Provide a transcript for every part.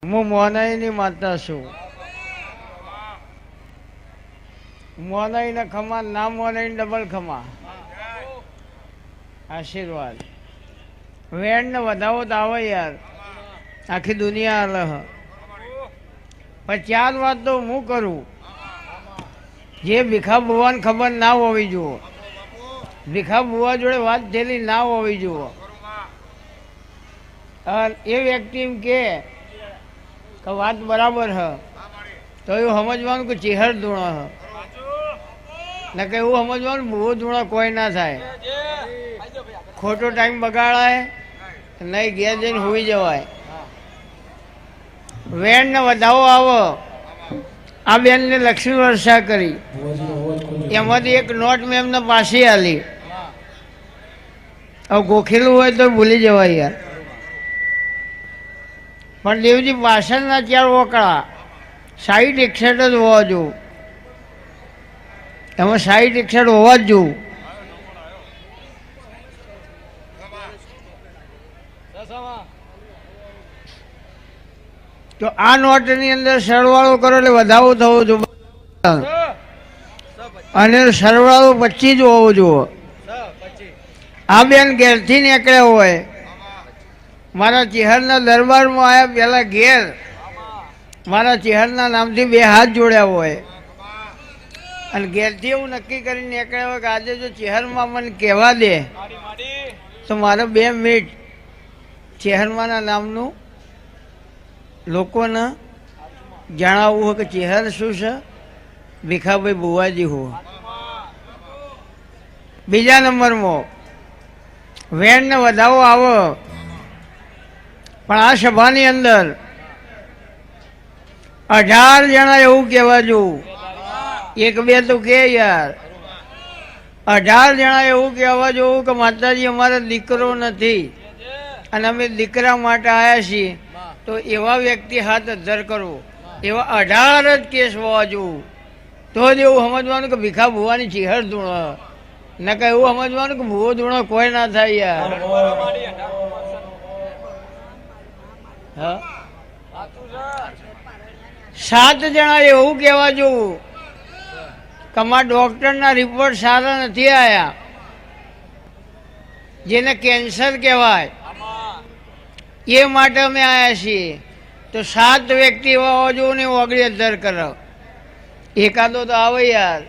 હું મોનાઈની માતા છું. મોનાઈને ખમા, ના મોનાઈને ડબલ ખમા. આશીર્વાદ. વેણ ને વધાવો તો આવે યાર, આખી દુનિયા અલહ. પણ ચાર વાત તો હું કરું, જે ભીખા બુવાને ખબર ના હોવી જુઓ, ભીખા બુવા જોડે વાત થયેલી ના હોવી જુઓ. એ વ્યક્તિ એમ કે વાત બરાબર હ, તો એવું સમજવાનું કે ચેહર ધૂણો હ, ને કે એવું સમજવાનું બહુ ધૂણો કોઈ ના થાય. ખોટો ટાઈમ બગાડાય નહીં, ઘેર જઈને હોઈ જવાય. વેણ ને વધાવો આવો. આ બેનને લક્ષ્મી વર્ષા કરી, એમાંથી એક નોટ મેં એમને પાછી આલી. હવે ગોખેલું હોય તો ભૂલી જવાય યાર. પણ દેવજી પાછળના 4 ઓકળા 60-61 જ હોવા જોવું, એમાં 60-61 હોવા જ જોવું. તો આ નોટની અંદર સરવાળો કરો એટલે વધાવો થવો જોઈએ, અને સરવાળો 25 જ હોવો જોઈએ. આ બેન ઘેરથી નીકળ્યા હોય, મારા ચેહરના દરબારમાં આવ્યા, પેલા ઘેર મારા ચેહરના નામથી 2 હાથ જોડ્યા હોય, અને ઘેરથી એવું નક્કી કરીને નીકળ્યા હોય કે આજે જો ચેહરમાં મને કહેવા દે તો મારે 2 મિનિટ ચેહરમાના નામનું લોકોને જણાવવું હોય કે ચેહર શું છે, ભીખાભાઈ બુવાજી હોય. બીજા નંબરમાં વેણ ને વધાવો આવો, પણ આ સભાની અંદર 18 જણા એવું કહેવા જોવું, 1-2 તો કે યાર. 18 જણા એવું કહેવા જોવું કે માતાજી અમારો દીકરો નથી અને અમે દીકરા માટે આવ્યા છીએ, તો એવા વ્યક્તિ હાથ અધ્ધર કરવો. એવા 18 જ કેસ હોવા જોવું. તો જ એવું સમજવાનું કે ભીખા ભુવાની ચેહર ધૂણો, ન કે એવું સમજવાનું કે ભૂવો ધૂણો કોઈ ના થાય યાર. હા, 7 જણા એવું કહેવા જોવું કે અમારા ડૉક્ટરના રિપોર્ટ સારા નથી આવ્યા, જેને કેન્સર કહેવાય, એ માટે અમે આવ્યા છીએ. તો 7 વ્યક્તિ એવા હોવા જોવું ને ઓગળી અધ્ધર કરો. એકાદો તો આવે યાર.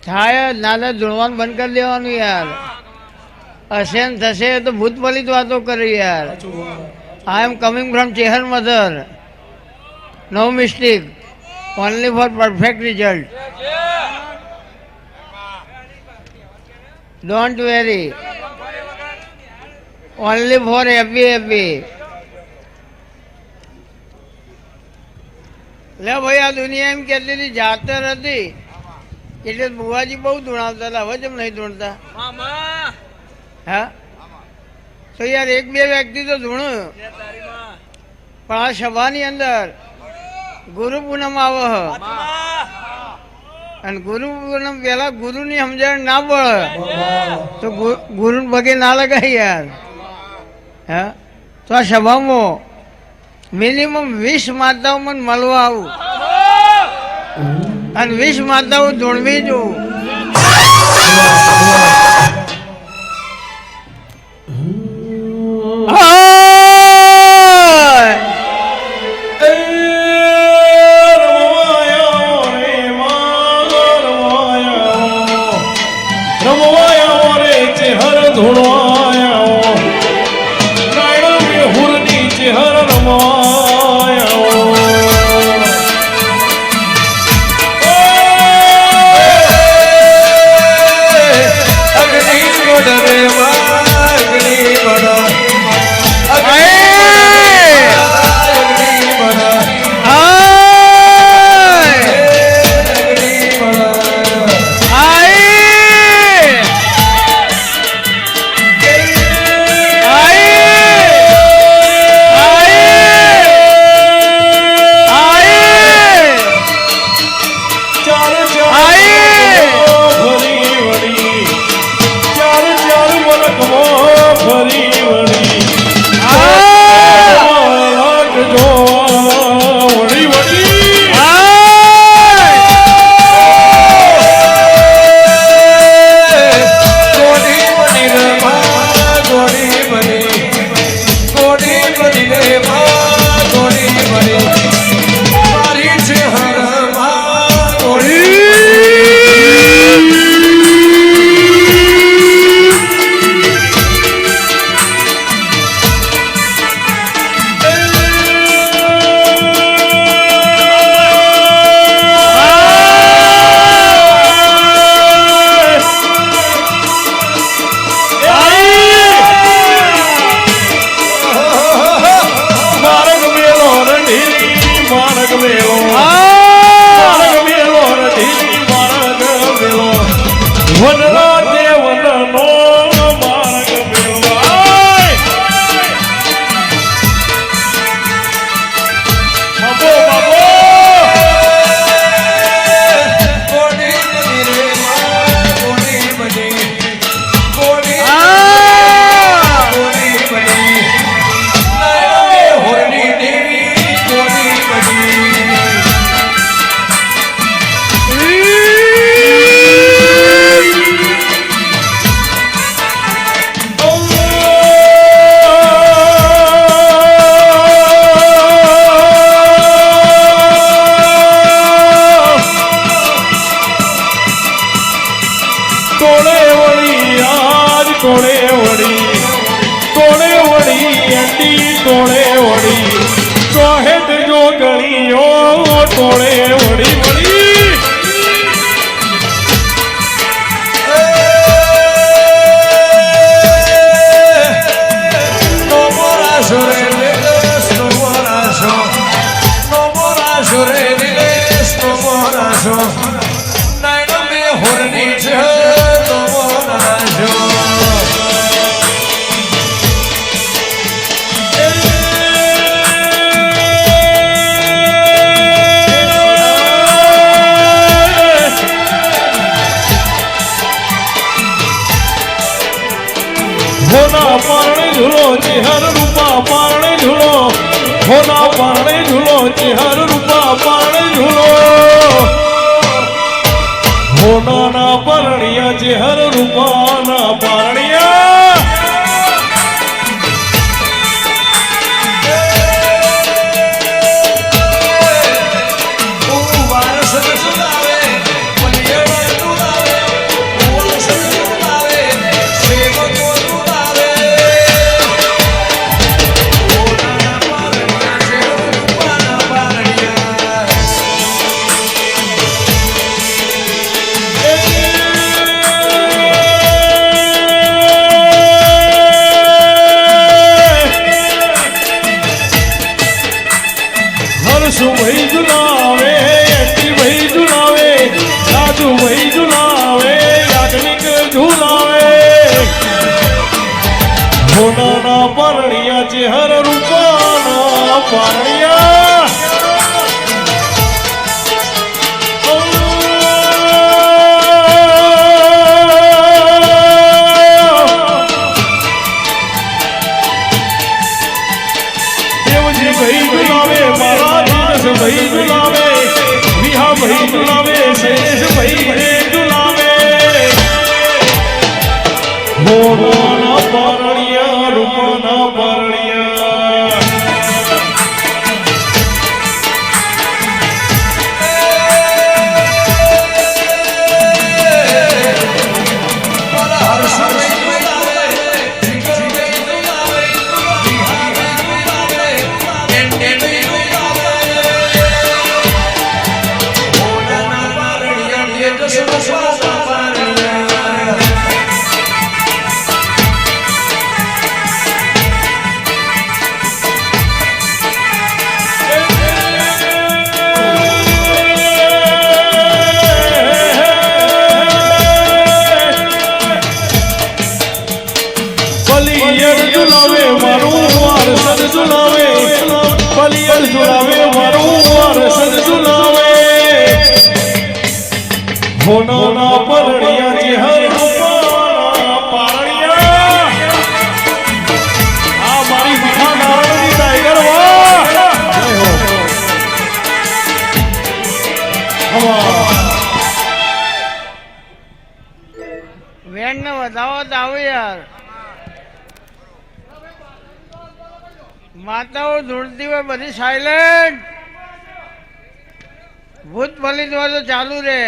થાય નાના ધૂણવાનું બંધ કરી દેવાનું યાર. હશે ને થશે તો ભૂત પલિત વાતો કરી યાર. I am coming from Chehar mother, no mistake, only for perfect result. Don't worry, only for happy. લે ભાઈ, આ દુનિયા એમ કહેતી હતી જાતર હતી એટલે બુવાજી બહુ ધૂણાવતા હતા, હવે જેમ નહીં ધૂણતા. હા, તો યાર 1-2 વ્યક્તિ તો ધૂણું, પણ આ સભાની અંદર ગુરુ પૂનમ આવે, અને ગુરુ પૂનમ પેલા ગુરુની સમજણ ના પડે તો ગુરુ પગે ના લગાય યાર. હા, તો આ સભામાં મિનિમમ 20 માતાઓ મને મળવા આવું, અને 20 માતાઓ ધૂણવી જોઉં. તોડે વળી વળી નો મોરાશો રે નિલેશ નો મોરાશો નો મોરાશો રે નિલેશ નો મોરાશો નાયણ મે હોરની છે નો મોરાશો હોના પારણે ઝૂલો ચેહર રૂપા પારણે ઝૂલો હોના પારણે ઝૂલો ચેહર રૂપા પારણે ઝૂલો હોનાના પારણિયા ચેહર રૂપાના પારણિયા ભાઈ ઝુલાવે એટી ભાઈ ઝુલાવે સાધુ ભાઈ ઝુલાવે યાજ્ઞિક ઝુલાવે હોનાના પારણિયા ચેહર રૂપાના પારણિયા દેવજી ભાઈ ઝુલાવે મારા ભાઈ ઝુલાવે વિહા ભાઈ ઝુલાવે શૈલેષ ભાઈ રે ઝુલાવે હોનાના પારણિયા રૂપાના પારણિયા પલિયર ઝુલાવે મારું વારસદ ઝુલાવે પલિયર ઝુલાવે મારું વારસદ ઝુલાવે હોનાના પારણિયા ચેહર રૂપાના પારણિયા આ મારી વિખા નારાયણની ટાઈગર વાહ જય હો વેણ ને વધાવો તો આવો યાર માતાઓ ધૂળતી હોય બધી સાયલેન્ટ ભૂત ફલિત હોય તો ચાલુ રે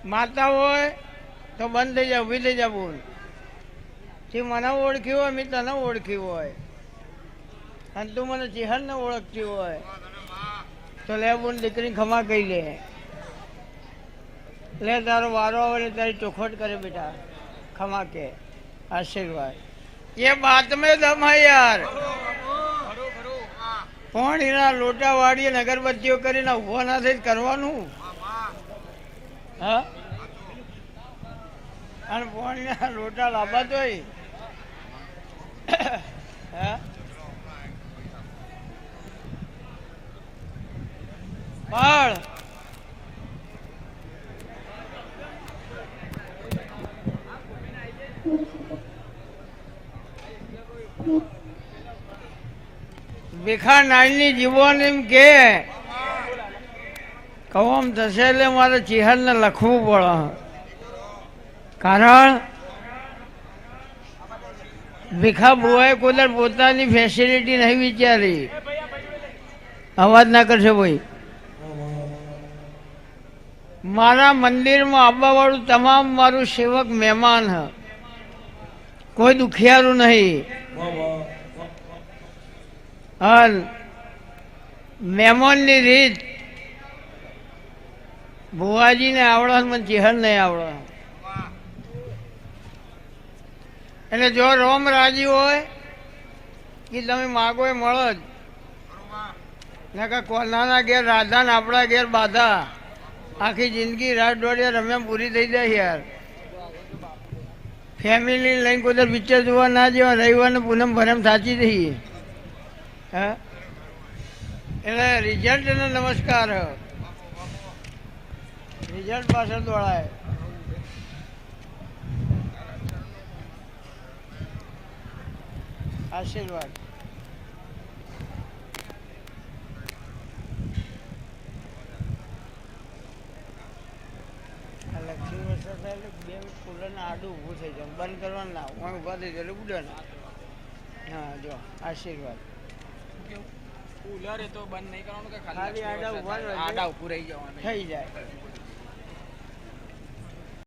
માતા હોય તો બંધ થઈ જાય ઊભી થઈ જાય બોલ તે મને ઓળખ્યું હોય મેં તને ઓળખ્યું હોય અને તું મને ચેહરને ઓળખતી હોય તો લે બોલ દીકરી ખમા કહી લે તારો વારો આવે ને તારી ચોખવટ કરે બેટા ખમા કે આશીર્વાદ ये बात में दम है यार પાણીના લોટા વાળીને અગરબત્તીઓ કરીને ઉભો ના થઈ કરવાનું હા અને પાણીના લોટા લાંબા તો પણ ભીખા નાની જીવન એમ કે કવમ થશે એટલે મારે ચેહરને લખવું પડે કારણ ભીખા બુઆએ કોઈ પોતાની ફેસિલિટી નહીં વિચારી અવાજ ના કરશે ભાઈ મારા મંદિરમાં આવવા વાળું તમામ મારું સેવક મહેમાન હ કોઈ દુખિયારું નહીં મહેમાનની રીત ભુવાજીને આવડે મને ચિહન નહીં આવડે. એટલે જો રોમ રાજી હોય કે તમે માગો એ મળો જ. કોનાના ઘેર રાધા ને આપણા ઘેર બાધા. આખી જિંદગી રાત દોડ્યા રમ્યા પૂરી થઈ જાય યાર. ફેમિલી લઈને કોઈ પિક્ચર જોવા ના જવા, રવિવાર ને પૂનમ ભરમ સાચી થઈ. હા, એટલે રિઝલ્ટ ને નમસ્કાર. રિઝલ્ટ પાછળ દોડાય. આશીર્વાદ. લક્ષ્મી વર્ષ થાય એટલે બે કુલરના આડું ઊભું થઈ જાય. બંધ કરવાનું ના હું ઊભા થઈ જાય એટલે ઉડે ના. હા જો આશીર્વાદ. કુલર એ તો બંધ નહીં કરવાનું કે ખાલી આડા ઊભા આડા ઉભું રહી જવાનું થઈ જાય.